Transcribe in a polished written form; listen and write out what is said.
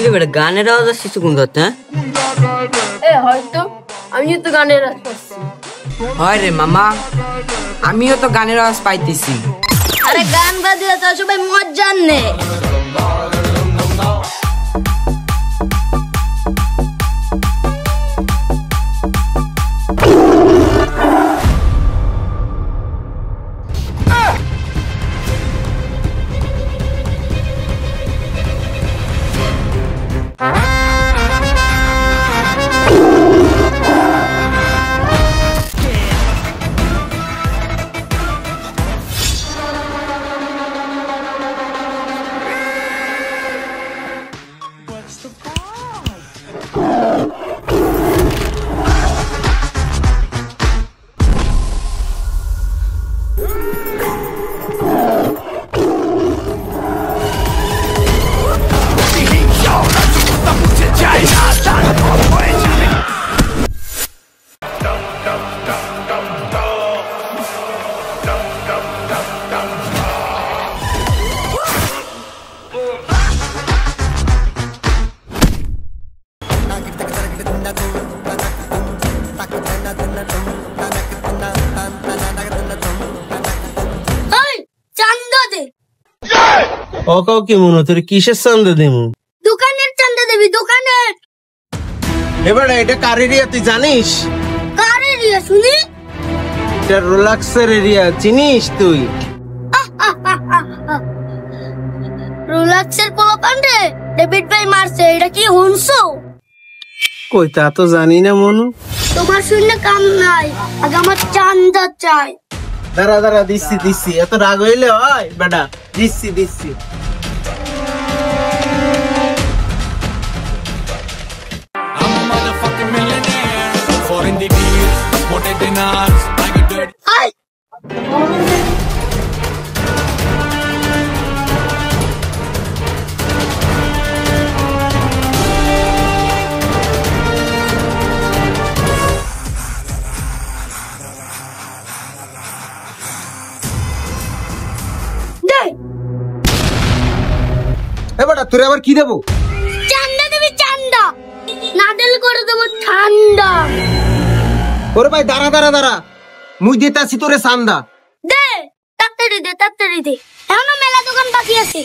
কিরে বেটা গানের আওয়াজ আসছে কোন ধরতে? হয়তো আমিও তো গানের আওয়াজ পাচ্ছি। হয় রে মামা, আমিও তো গানের আওয়াজ পাইতেছি। আরে গান বাজিয়ে তো সবাই মজা নে। অকাও কি মনে তোর কিসের চান্দা দেবো? দোকানের চান্দা দেবি, দোকানের। এবার এটা কার এরিয়া তুই জানিস? কার এরিয়া শুনি? এটা রোলাক্সের এরিয়া, চিনিস তুই? রোলাক্সের পোলাপান্ডে ডেভিড ভাই মারছে, এটা কি হুনছো? কই তা তো জানি না মনু। তোমার শুনে কাম নাই, আগে আমার চান্দা চাই। দাঁড়া দাঁড়া, দিচ্ছি এত রাগ হইলে হয় বেটা, দিচ্ছি এবার তোরে আবার কি দেবো? চান্দা দেবি, চান্দা নাডেল করে দেবো ঠান্ডা। ওরে ভাই দাঁড়া, মুই দিতাছি তোরে চান্দা। দে তাড়াতাড়ি দে, এখনো মেলা দোকান বাকি আছে।